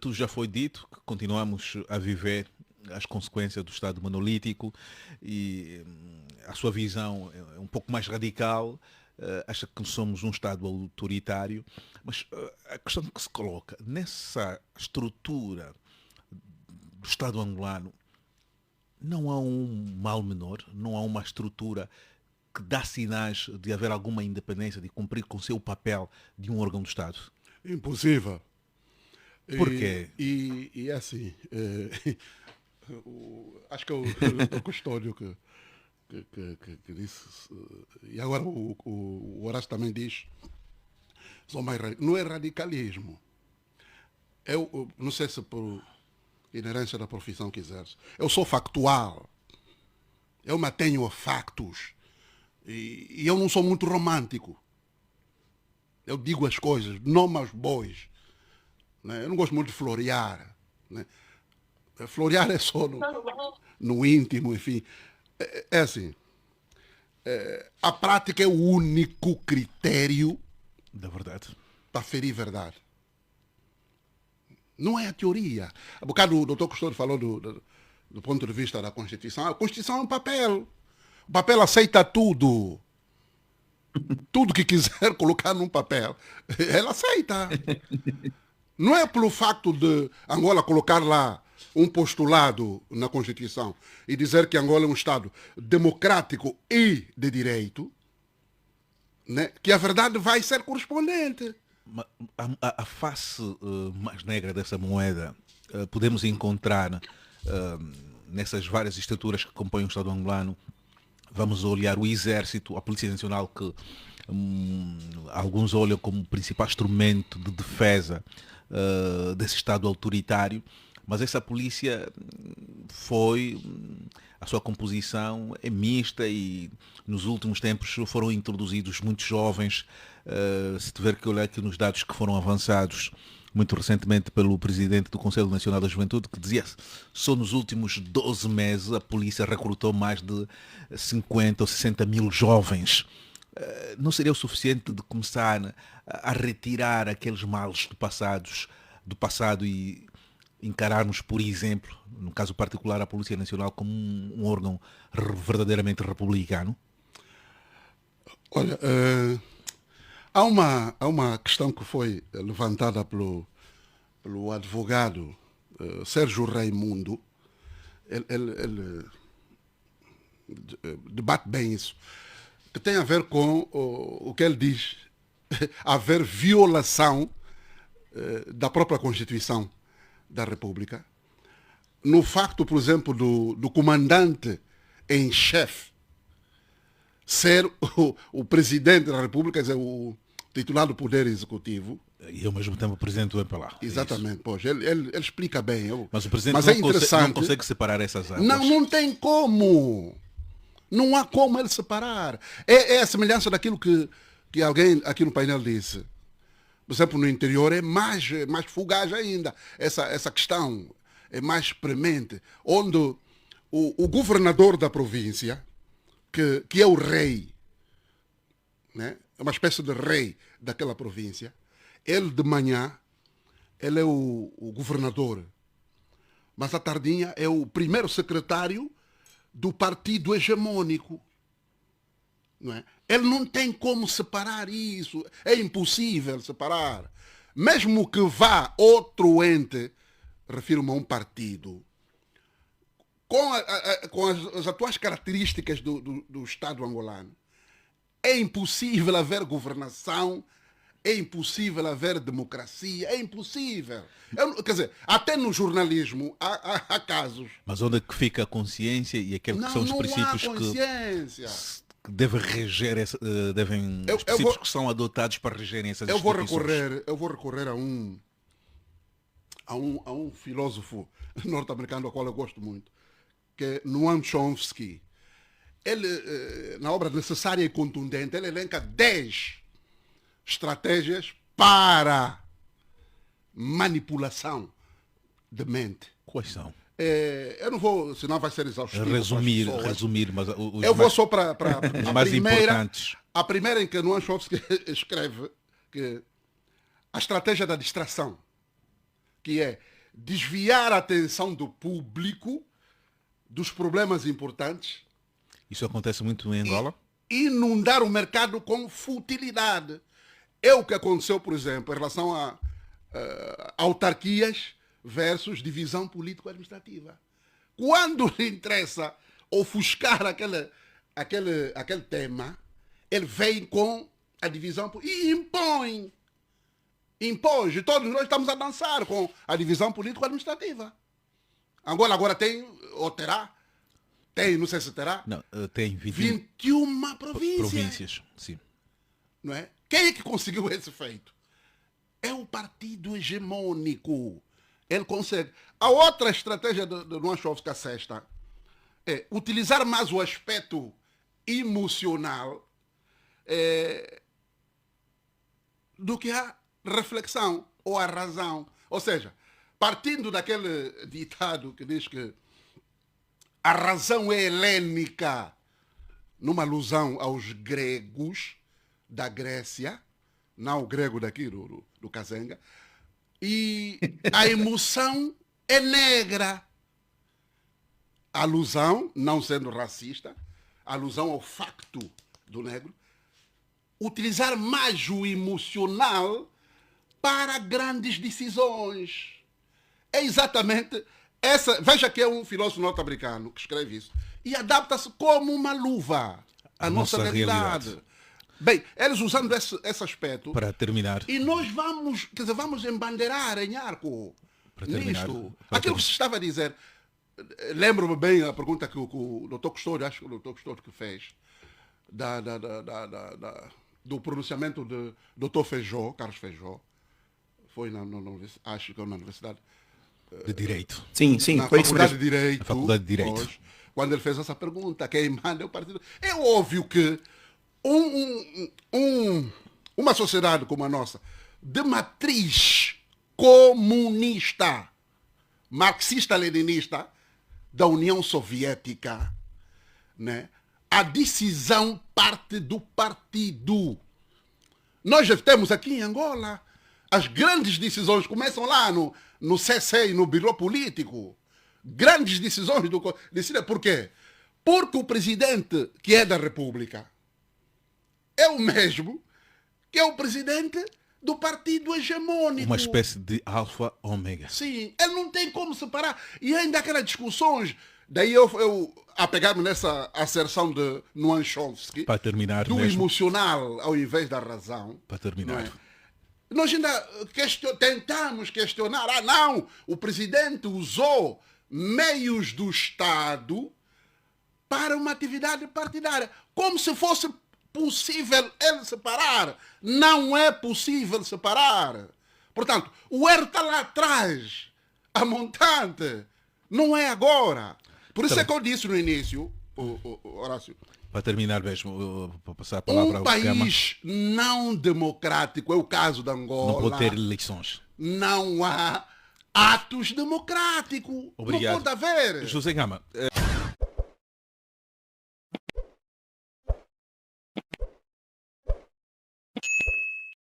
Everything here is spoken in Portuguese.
tudo já foi dito, que continuamos a viver as consequências do Estado monolítico e a sua visão é um pouco mais radical, acha que somos um Estado autoritário, mas a questão que se coloca nessa estrutura do Estado angolano, não há um mal menor, não há uma estrutura que dá sinais de haver alguma independência, de cumprir com o seu papel de um órgão do Estado? Impossível. Porquê? E é assim, acho que é o Custódio que disse, e agora o Horácio também diz, não é radicalismo. Não sei se por inerência da profissão que exerce, eu sou factual, eu mantenho factos, e eu não sou muito romântico. Eu digo as coisas, não aos bois. Né? Eu não gosto muito de florear. Né? Florear é só no íntimo, enfim. É assim. A prática é o único critério Da verdade. para ferir verdade. Não é a teoria. Há bocado o doutor Custódio falou do ponto de vista da Constituição. A Constituição é um papel. O papel aceita tudo. Tudo que quiser colocar num papel, ela aceita. Não é pelo facto de Angola colocar lá um postulado na Constituição e dizer que Angola é um Estado democrático e de direito, né, que a verdade vai ser correspondente. A face mais negra dessa moeda podemos encontrar nessas várias estruturas que compõem o Estado angolano. Vamos olhar o Exército, a Polícia Nacional, que alguns olham como o principal instrumento de defesa desse Estado autoritário, mas essa polícia a sua composição é mista e nos últimos tempos foram introduzidos muitos jovens. Se tiver que olhar aqui nos dados que foram avançados muito recentemente pelo presidente do Conselho Nacional da Juventude, que dizia só nos últimos 12 meses a polícia recrutou mais de 50 ou 60 mil jovens. Não seria o suficiente de começar a retirar aqueles males do passado e encararmos, por exemplo, no caso particular, a Polícia Nacional como um órgão verdadeiramente republicano? Olha, há uma questão que foi levantada pelo advogado Sérgio Raimundo. Ele debate bem isso, que tem a ver com o que ele diz haver violação da própria Constituição da República, no facto, por exemplo, do comandante em chefe ser o presidente da República, quer dizer, o titular do Poder Executivo. E ao mesmo tempo o presidente do MPLA. Exatamente, pois, ele explica bem. Mas o presidente mas não consegue separar essas águas. Não tem como. Não há como ele separar. É a semelhança daquilo que alguém aqui no painel disse. Por exemplo, no interior é mais fugaz ainda. Essa questão é mais premente. Onde o governador da província, que é o rei, né? É uma espécie de rei daquela província, ele de manhã, ele é o governador, mas à tardinha é o primeiro secretário do partido hegemônico. Não é? Ele não tem como separar isso. É impossível separar. Mesmo que vá outro ente, refiro-me a um partido, com as atuais características do Estado angolano, é impossível haver governação, é impossível haver democracia, é impossível. Quer dizer, até no jornalismo há casos. Mas onde é que fica a consciência e aqueles que são os princípios que devem reger, os princípios que são adotados para regerem essas instituições? Eu vou recorrer a um filósofo norte-americano, ao qual eu gosto muito, que é Noam Chomsky. Ele, na obra Necessária e Contundente, ele elenca 10 estratégias para manipulação de mente. Quais são? Eu não vou, senão vai ser exaustivo. Resumir, mas eu vou só para os mais importantes. A primeira em que Noam Chomsky escreve que a estratégia da distração, que é desviar a atenção do público dos problemas importantes. Isso acontece muito em Angola? Inundar o mercado com futilidade. É o que aconteceu, por exemplo, em relação a autarquias versus divisão político-administrativa. Quando lhe interessa ofuscar aquele tema, ele vem com a divisão e impõe. Impõe. E todos nós estamos a dançar com a divisão político-administrativa. Angola agora tem, ou terá, tem, não sei se terá, Não, tem 21 províncias. províncias. Sim. Não é? Quem é que conseguiu esse feito? É o partido hegemônico. Ele consegue. A outra estratégia do Nuanchovska Sesta é utilizar mais o aspecto emocional do que a reflexão ou a razão. Ou seja, partindo daquele ditado que diz que a razão é helênica, numa alusão aos gregos da Grécia, não o grego daqui, do Kazenga, e a emoção é negra. A alusão, não sendo racista, a alusão ao facto do negro, utilizar mais o emocional para grandes decisões. É exatamente essa. Veja que é um filósofo norte-americano que escreve isso e adapta-se como uma luva à nossa realidade. Bem, eles usando esse aspecto. Para terminar. E nós vamos, quer dizer, vamos embandeirar em arco nisto. Aquilo que se estava a dizer. Lembro-me bem a pergunta que o Dr. Custódio, acho que o Dr. Custódio que fez, do pronunciamento de Dr. Feijó, Carlos Feijó. Foi acho que na Universidade De Direito. Sim, na foi isso Faculdade mesmo. de Direito. Na Faculdade de Direito. Hoje, quando ele fez essa pergunta, quem manda é o partido. É óbvio que uma sociedade como a nossa, de matriz comunista, marxista-leninista, da União Soviética, né? A decisão parte do partido. Nós já temos aqui em Angola, as grandes decisões começam lá no CC e no Biro Político. Grandes decisões por quê? Porque o presidente que é da República é o mesmo que é o presidente do partido hegemônico. Uma espécie de alfa ômega. Sim, ele não tem como separar. E ainda aquelas discussões. Daí eu apegar-me nessa asserção de Nuanchovski, Para terminar do mesmo. emocional ao invés da razão. Para terminar. Não é? Nós ainda tentamos questionar. Ah, não, o presidente usou meios do Estado para uma atividade partidária. Como se fosse possível ele separar. Não é possível separar. Portanto, o erro está lá atrás. A montante. Não é agora. Por isso é que eu disse no início, Horácio, Para terminar mesmo, para passar a palavra um ao Gama, país não democrático, é o caso de Angola, não pode ter eleições. não há atos democráticos. Obrigado. Não pode haver. José Gama,